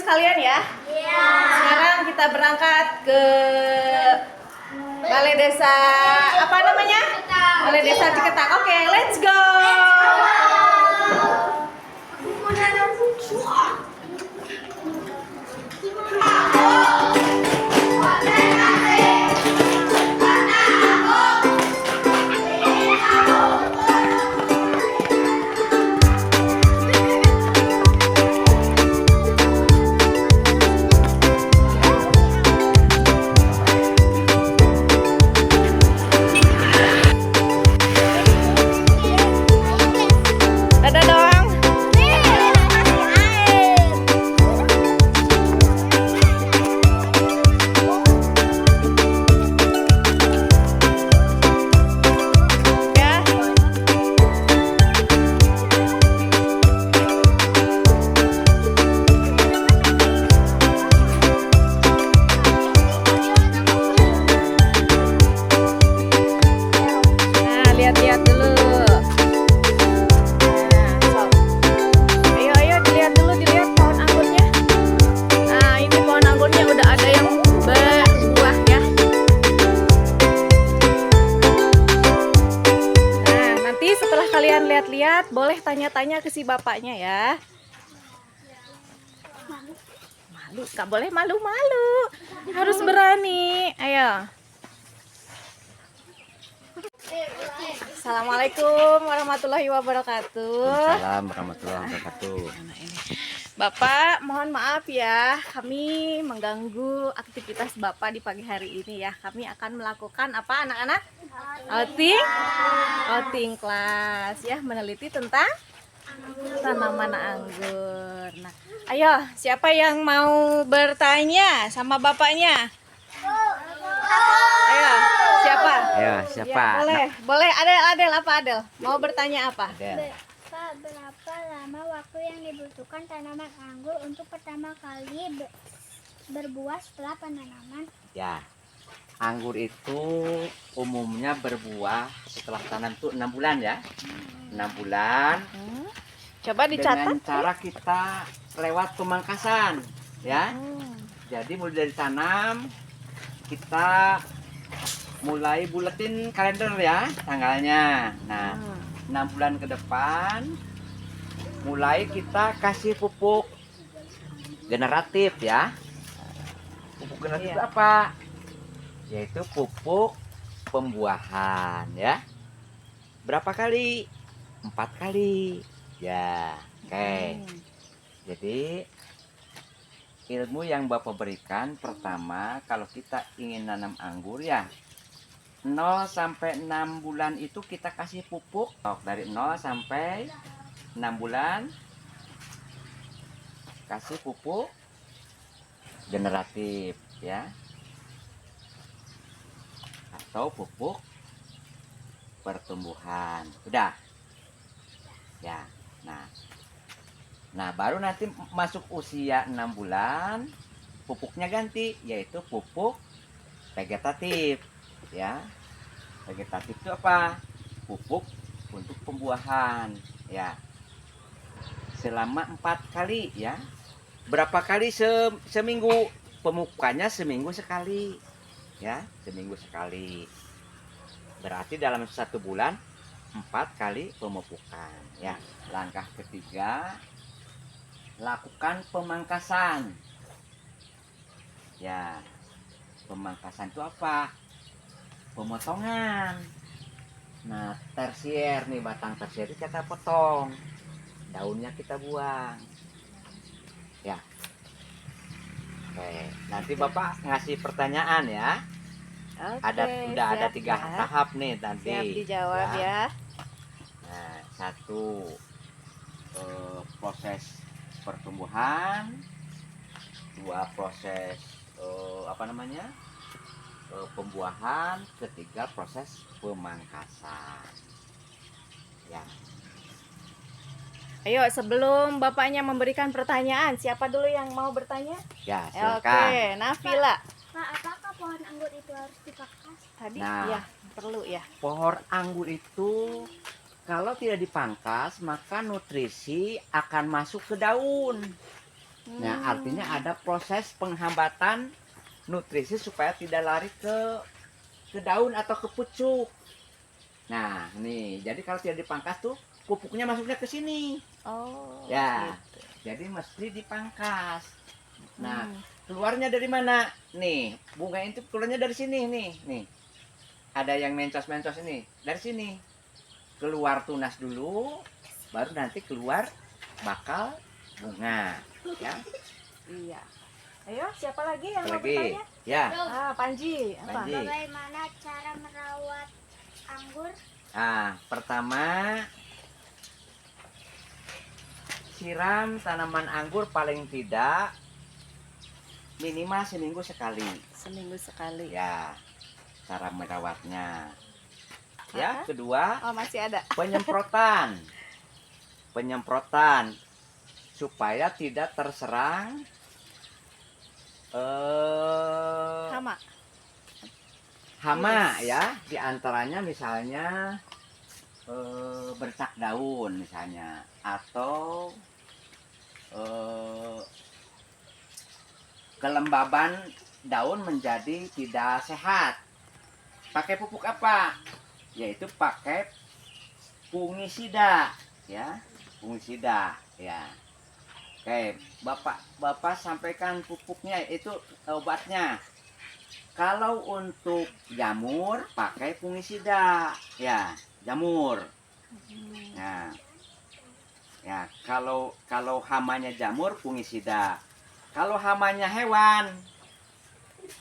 sekalian ya? Iya. Sekarang kita berangkat ke Balai Desa apa namanya? Balai Desa Ciketak. Oke, let's go. Dadah dong. Ya. Nah, lihat-lihat dulu. Ayo dilihat dulu, dilihat pohon anggurnya. Nah, ini pohon anggurnya udah ada yang berbuah ya. Nah, nanti setelah kalian lihat-lihat, boleh tanya-tanya ke si bapaknya ya. Malu, nggak boleh malu-malu. Harus berani. Ayo. Assalamualaikum warahmatullahi wabarakatuh. Waalaikumsalam warahmatullahi wabarakatuh. Bapak, mohon maaf ya, kami mengganggu aktivitas Bapak di pagi hari ini ya. Kami akan melakukan apa anak-anak? Outing kelas ya, meneliti tentang tanaman anggur. Nah, ayo, siapa yang mau bertanya sama bapaknya? Ayo, siapa? Ya, siapa? Ya, boleh, boleh. Adel, apa Adel? Mau bertanya apa? Ada. Pak, berapa lama waktu yang dibutuhkan tanaman anggur untuk pertama kali berbuah setelah penanaman? Ya. Anggur itu umumnya berbuah setelah tanam itu 6 bulan ya. 6 bulan. Coba dicatat. Dengan cara kita lewat pemangkasan ya. Jadi mulai dari tanam kita mulai buletin kalender ya tanggalnya. Nah, 6 bulan ke depan mulai kita kasih pupuk generatif ya. Pupuk generatif itu apa? Yaitu pupuk pembuahan ya. Berapa kali? 4 kali ya. Oke. Jadi ilmu yang Bapak berikan pertama, kalau kita ingin nanam anggur ya 0 sampai 6 bulan itu kita kasih pupuk dari 0 sampai 6 bulan kasih pupuk generatif ya, atau pupuk pertumbuhan. Udah ya. Nah baru nanti masuk usia 6 bulan pupuknya ganti, yaitu pupuk vegetatif ya. Vegetatif itu apa? Pupuk untuk pembuahan ya, selama 4 kali ya. Berapa kali seminggu? Pemupukannya seminggu sekali ya, seminggu sekali. Berarti dalam 1 bulan 4 kali pemupukan ya. Langkah ketiga, lakukan pemangkasan ya. Pemangkasan itu apa? Pemotongan. Nah, tersier nih, batang tersier itu kita potong, daunnya kita buang ya. Oke, nanti Bapak ngasih pertanyaan ya. Oke, Udah ada siap 3 ya. tahap nih nanti. Siap dijawab ya. Nah, 1 proses pertumbuhan, 2 proses pembuahan, 3 proses pemangkasan ya. Ayo, sebelum bapaknya memberikan pertanyaan, siapa dulu yang mau bertanya? Ya, Oke, silakan. Nafila. Pak, apakah pohon anggur itu harus dipangkas? Tadi Nah. ya, perlu ya. Pohon anggur itu kalau tidak dipangkas maka nutrisi akan masuk ke daun Nah, artinya ada proses penghambatan nutrisi supaya tidak lari ke daun atau ke pucuk. Nah, nih, jadi kalau tidak dipangkas tuh pupuknya masuknya ke sini. Oh, Ya, gitu. jadi mesti dipangkas. Nah, Hmm. keluarnya dari mana? Nih, bunga itu keluarnya dari sini nih, nih. Ada yang mencos-mencos ini, dari sini. Keluar tunas dulu, baru nanti keluar bakal bunga, ya. Iya. Ayo, siapa lagi yang mau Lagi, bertanya? ya. Ah, Panji. Apa? Panji. Bagaimana cara merawat anggur? Nah, pertama siram tanaman anggur paling tidak minimal seminggu sekali. Seminggu sekali. Ya, cara merawatnya. Ya, Aha. kedua Oh, masih ada. penyemprotan. Penyemprotan supaya tidak terserang Sama. hama ya, diantaranya misalnya bercak daun misalnya, atau kelembaban daun menjadi tidak sehat. Pakai pupuk apa? Yaitu pakai fungisida, ya, fungisida, ya. Oke, Bapak sampaikan pupuknya, itu obatnya. Kalau untuk jamur pakai fungisida, ya, jamur. Nah, ya, kalau hamanya jamur fungisida. Kalau hamanya hewan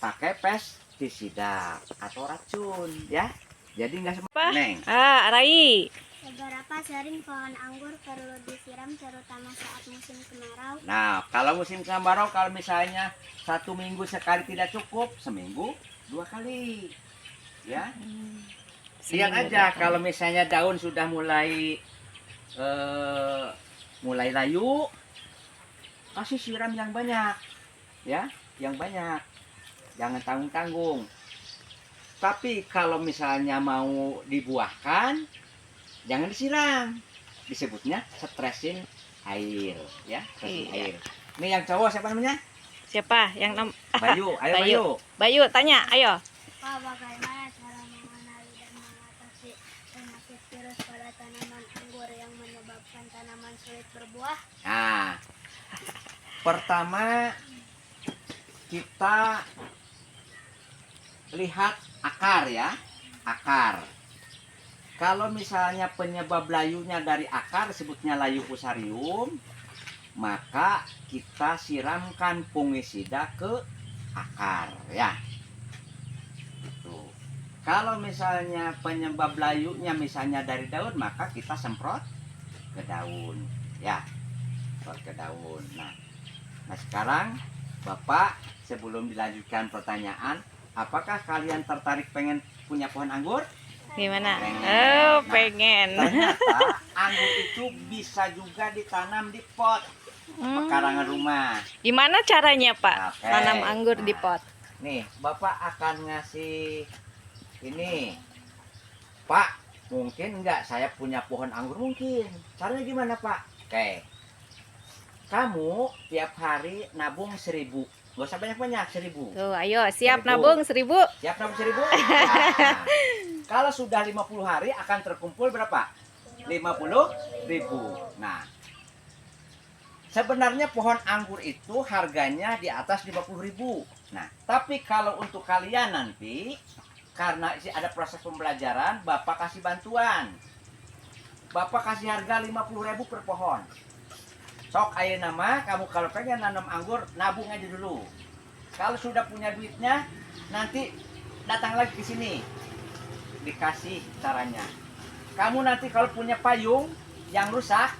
pakai pestisida atau racun, ya. Jadi nggak semua. Apa? Neng. Ah, Rai. Seberapa sering pohon anggur perlu disiram terutama saat musim kemarau? Nah, kalau musim kemarau, kalau misalnya 1 minggu sekali tidak cukup, seminggu 2 kali, ya. Lihat Seminggu aja 2 kali. kalau misalnya daun sudah mulai mulai layu, kasih siram yang banyak, ya, yang banyak. Jangan tanggung-tanggung. Tapi kalau misalnya mau dibuahkan, jangan disiram. Disebutnya stresin air, ya, stresin Iya. air. Ini yang cowok siapa namanya? Siapa yang Bayu, ayo Bayu. Bayu. Bayu tanya, ayo. Pak, bagaimana cara mengenali dan mengatasi penyakit virus pada tanaman anggur yang menyebabkan tanaman sulit berbuah? Nah, pertama kita lihat akar, ya, akar. Kalau misalnya penyebab layunya dari akar, sebutnya layu fusarium, maka kita siramkan fungisida ke akar, ya. Gitu. Kalau misalnya penyebab layunya misalnya dari daun, maka kita semprot ke daun, ya, semprot ke daun. Nah, sekarang Bapak, sebelum dilanjutkan pertanyaan, apakah kalian tertarik pengen punya pohon anggur? Gimana? Pengen. Oh, Nah, pengen. Ternyata anggur itu bisa juga ditanam di pot pekarangan rumah. Gimana caranya, Pak? Oke. Tanam anggur di Nah, pot. Nih, Bapak akan ngasih ini. Pak, mungkin enggak saya punya pohon anggur, mungkin. Caranya gimana, Pak? Oke. Kamu tiap hari nabung 1.000. Gak usah banyak-banyak, 1.000. Tuh, ayo, siap 1.000. nabung 1.000. Siap nabung 1.000? Nah, kalau sudah 50 hari akan terkumpul berapa? 50.000. Nah, sebenarnya pohon anggur itu harganya di atas 50.000. Nah, tapi kalau untuk kalian nanti, karena ada proses pembelajaran, Bapak kasih bantuan. Bapak kasih harga 50.000 per pohon. Sok ayo nama, kamu kalau pengen nanam anggur, nabung aja dulu. Kalau sudah punya duitnya, nanti datang lagi ke sini. Dikasih caranya. Kamu nanti kalau punya payung yang rusak,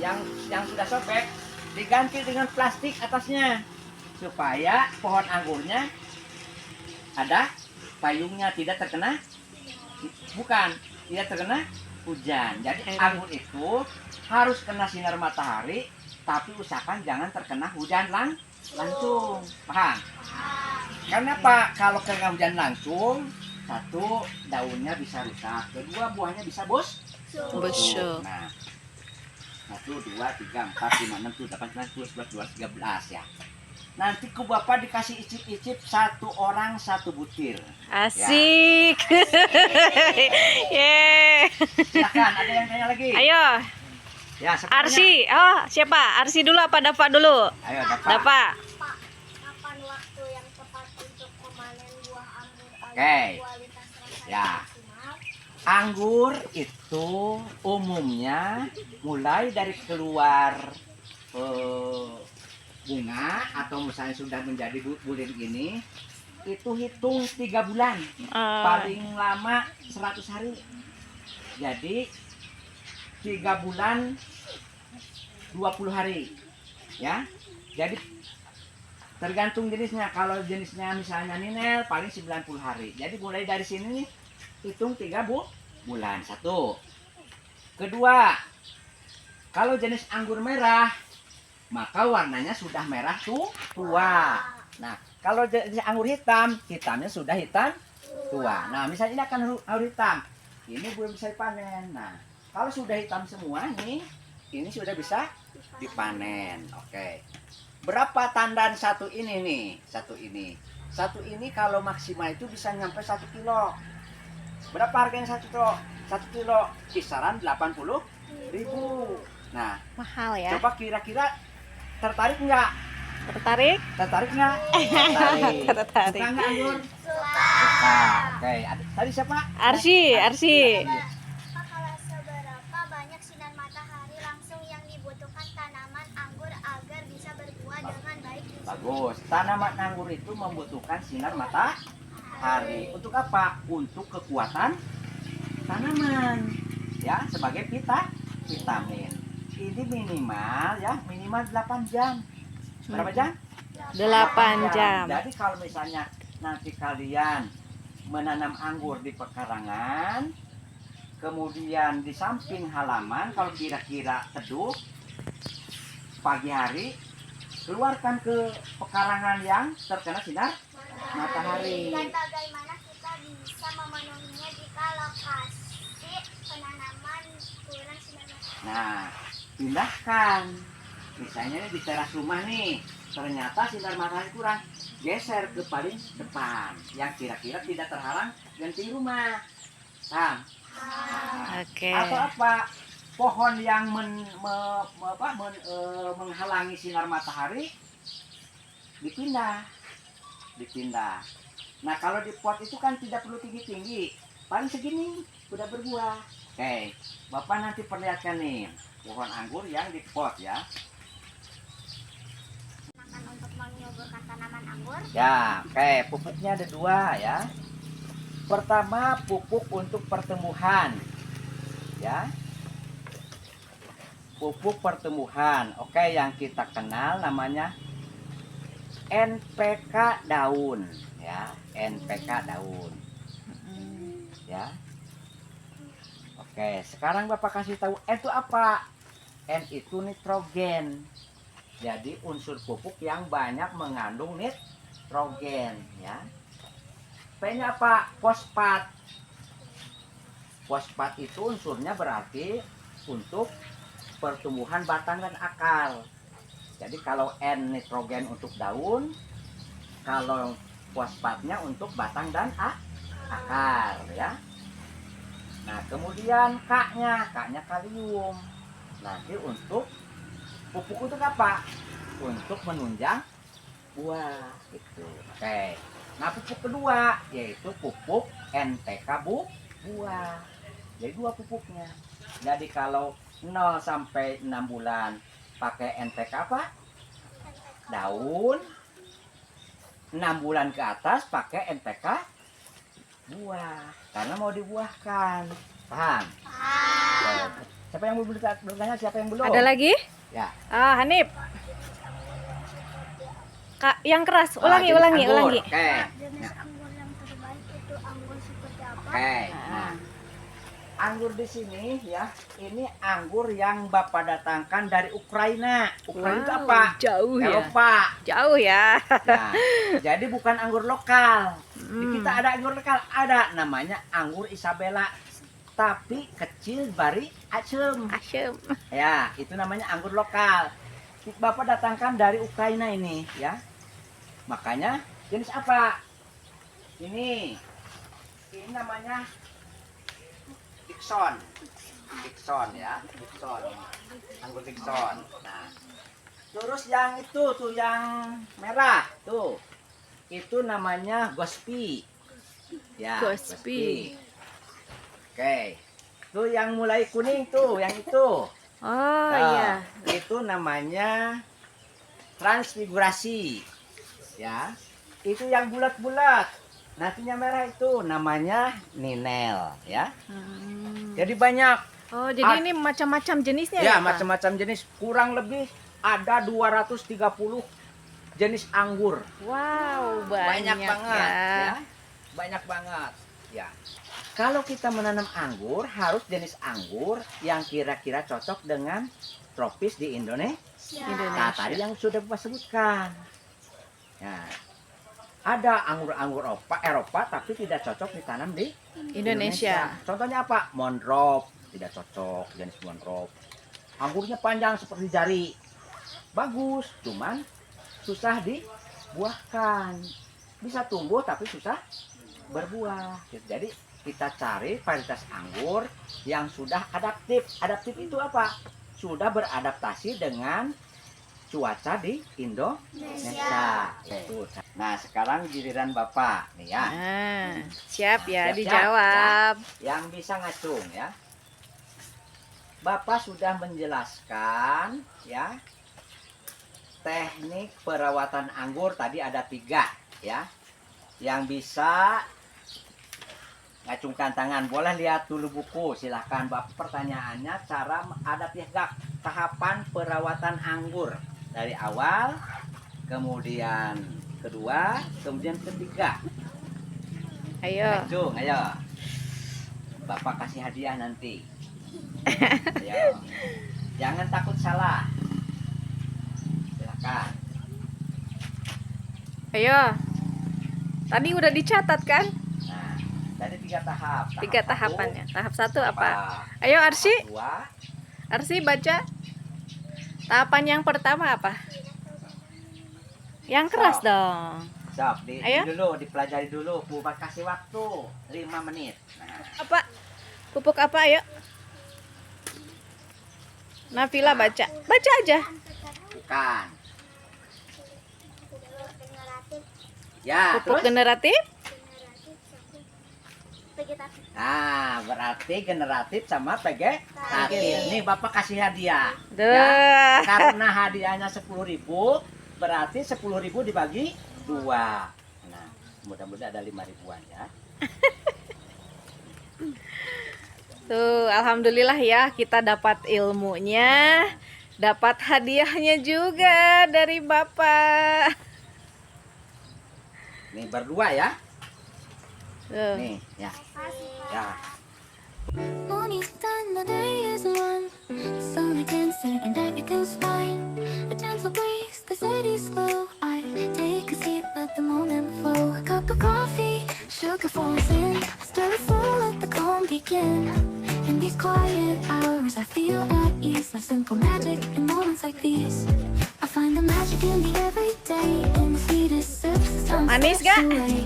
yang sudah sobek, diganti dengan plastik atasnya, supaya pohon anggurnya ada payungnya, tidak terkena, tidak terkena hujan. Jadi anggur itu harus kena sinar matahari, tapi usahakan jangan terkena hujan langsung. Paham? Karena Pak, kalau kena hujan langsung, satu, daunnya bisa rusak, kedua, buahnya bisa busuk. Busuk. 1, 2, 3, 4, 5, 6, 7, 8, 9, 10, 11, 12, 13 ya. Nanti ku bapak dikasih icip-icip 1 orang 1 butir. Asik. Yeay. Silakan, ada yang tanya lagi? Ayo, Ya, siapa tanya? Arsi. Oh, siapa? Arsi dulu apa Dava dulu? Ayo, dapat. Dava. Pak, kapan waktu yang tepat untuk memanen buah anggur agar Oke. kualitas rasanya Ya. maksimal? Anggur itu umumnya mulai dari keluar bunga atau misalnya sudah menjadi bulir ini itu hitung 3 bulan, paling lama 100 hari. Jadi 3 bulan 20 hari ya. Jadi tergantung jenisnya. Kalau jenisnya misalnya ninel paling 90 hari. Jadi mulai dari sini nih hitung 3 bulan. 1. Kedua, kalau jenis anggur merah maka warnanya sudah merah tua. Nah, kalau jenis anggur hitam, hitamnya sudah hitam tua. Nah, misalnya ini akan anggur hitam. Ini belum bisa dipanen. Nah, kalau sudah hitam semua nih, ini sudah bisa dipanen. Oke. Berapa tandan satu ini nih? Satu ini kalau maksimal itu bisa nyampe 1 kilo. Berapa harganya 1 kilo? 1 kilo kisaran 80.000. Nah, Mahal ya. coba kira-kira tertarik nggak? Tertarik? Tertarik nggak? Tertarik. Tertarik. Suka nggak anggur? Suka. Oke. Tadi siapa? Arsi. Pak, kalau seberapa banyak sinar matahari langsung yang dibutuhkan tanaman anggur agar bisa berbuah dengan baik di Bagus. Tanaman anggur itu membutuhkan sinar matahari. Untuk apa? Untuk kekuatan tanaman. Ya, sebagai vitamin. Ini minimal ya, minimal 8 jam. Berapa jam? 8 jam. Jadi kalau misalnya nanti kalian menanam anggur di pekarangan, kemudian di samping halaman, kalau kira-kira teduh pagi hari, keluarkan ke pekarangan yang terkena sinar matahari. Dan bagaimana kita bisa memenuhinya jika lokasi penanaman kurang sinar matahari? Nah, pindahkan. Misalnya di teras rumah nih, ternyata sinar matahari kurang, geser ke paling depan yang kira-kira tidak terhalang genting rumah. Nah, Oke. atau apa? Pohon yang menghalangi sinar matahari dipindah. Nah, kalau di pot itu kan tidak perlu tinggi-tinggi, paling segini udah berbuah. Oke, Bapak nanti perlihatkan nih pohon anggur yang di pot ya. Untuk menyuburkan tanaman anggur. Ya, oke, pupuknya ada 2 ya. Pertama, pupuk untuk pertumbuhan. Ya. Pupuk pertumbuhan. Oke, yang kita kenal namanya NPK daun ya, NPK daun. Ya. Oke, sekarang Bapak kasih tahu N itu apa? N itu nitrogen. Jadi unsur pupuk yang banyak mengandung nitrogen ya. P-nya apa? Fosfat. Fosfat itu unsurnya berarti untuk pertumbuhan batang dan akar. Jadi kalau N nitrogen untuk daun, kalau fosfatnya untuk batang dan akar ya. Nah, kemudian K-nya kalium. Nanti untuk pupuk untuk apa? Untuk menunjang buah itu. Oke. Nah, pupuk kedua yaitu pupuk NPK buah. Jadi 2 pupuknya. Jadi kalau 0 sampai 6 bulan pakai NPK apa? Daun. 6 bulan ke atas pakai NPK buah. Karena mau dibuahkan. Paham? Paham. Siapa yang belum bertanya? Siapa yang belum? Ada lagi? Ya. Hanif. Kak, yang keras. Ulangi. Oke. Jenis anggur yang terbaik itu anggur seperti apa? Oke. Nah, anggur di sini ya, ini anggur yang Bapak datangkan dari Ukraina. Ukraina itu apa? Jauh ya. Eropa. Jauh ya. Nah, jadi bukan anggur lokal. Di kita ada anggur lokal, ada namanya anggur Isabella. tapi kecil bari asem. Asem. Ya, itu namanya anggur lokal. Bapak datangkan dari Ukraina ini, ya. Makanya jenis apa? Ini namanya Dixon. Dixon ya, Dixon. Anggur Dixon. Nah, terus yang itu tuh yang merah tuh. Itu namanya Gospi. Ya, Gospi. Oke. Tuh yang mulai kuning tuh, yang itu. Oh Nah, iya. itu namanya transfigurasi. Ya. Itu yang bulat-bulat. Nantinya merah itu namanya ninel, ya. Jadi banyak. Oh, jadi Ah. ini macam-macam jenisnya Ya, Pak? macam-macam jenis. Kurang lebih ada 230 jenis anggur. Wow, Banyak banyak, banget, ya. ya. Banyak banget. Ya. Kalau kita menanam anggur, harus jenis anggur yang kira-kira cocok dengan tropis di Indonesia. Nah, tadi yang sudah Bapak sebutkan. Ya. Ada anggur-anggur Eropa tapi tidak cocok ditanam di Indonesia. Contohnya apa? Monrop tidak cocok, jenis Monrop. Anggurnya panjang seperti jari. Bagus, cuman susah dibuahkan. Bisa tumbuh tapi susah berbuah. Jadi kita cari varietas anggur yang sudah adaptif. Adaptif itu apa? Sudah beradaptasi dengan cuaca di Indonesia. Itu. Nah, sekarang giliran Bapak nih ya. Nah, siap ya Siap, dijawab. Yang bisa ngacung ya. Bapak sudah menjelaskan ya teknik perawatan anggur tadi ada 3 ya. Yang bisa ngacungkan tangan, boleh lihat dulu buku, silahkan. Bapak pertanyaannya cara ada 3 tahapan perawatan anggur dari awal, kemudian kedua, kemudian ketiga. Ayo. Ngacung, ayo. Bapak kasih hadiah nanti. Ayo. Jangan takut salah. Silakan. Ayo. Tadi udah dicatat kan? Nah, tadi 3 tahap. 3 Tahap tahapannya. Tahap 1 satu, apa? Ayo Arsi. Tahap 2, Arsi baca. Tahapan yang pertama apa? Yang keras Stop. dong. Stop, Ayo. dulu dipelajari dulu. Bapak kasih waktu 5 menit. Nah, Apa? Pupuk apa ayo? Nafila baca. Baca aja. bukan. Ya, Pupuk terus? generatif. Vegetatif. Nah, berarti generatif sama vegetatif. Nih Bapak kasih hadiah. Duh. Ya, karena hadiahnya 10.000, berarti 10.000 dibagi 2. Nah, mudah-mudahan ada 5 ribuan ya. Tuh, alhamdulillah ya kita dapat ilmunya, dapat hadiahnya juga dari Bapak. Nih berdua ya. Tuh. Nih, ya. Ya. Morning's done, the day is one. Sunlight dancing and everything's fine. A gentle breeze, the city's slow. I take a seat, let the moment flow. A cup of coffee, sugar falls in. Stir it full, let the calm begin. In these quiet hours, I feel at ease. Like simple magic in moments like these. I find the magic in the everyday. In the sweetest sips, the sun Manis slips gak? away.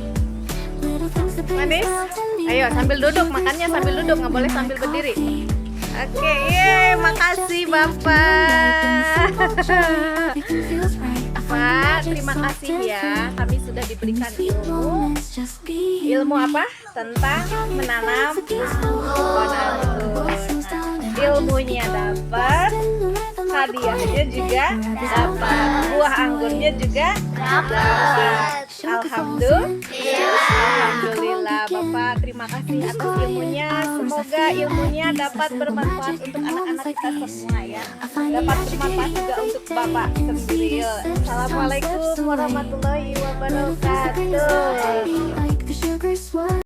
Little things that bring Manis? smile to me. Ayo sambil duduk, makannya sambil duduk, nggak boleh sambil berdiri. Oke, yeay, makasih Bapak. Pak, terima kasih ya. Kami sudah diberikan ilmu. Ilmu apa? Tentang menanam pohon anggur. Ilmunya dapat, hadiahnya juga dapat, buah anggurnya juga dapat. Alhamdulillah Bapak, terima kasih atas ilmunya. Semoga ilmunya dapat bermanfaat untuk anak-anak kita semua ya. Dapat bermanfaat juga untuk Bapak sendiri. Assalamualaikum warahmatullahi wabarakatuh.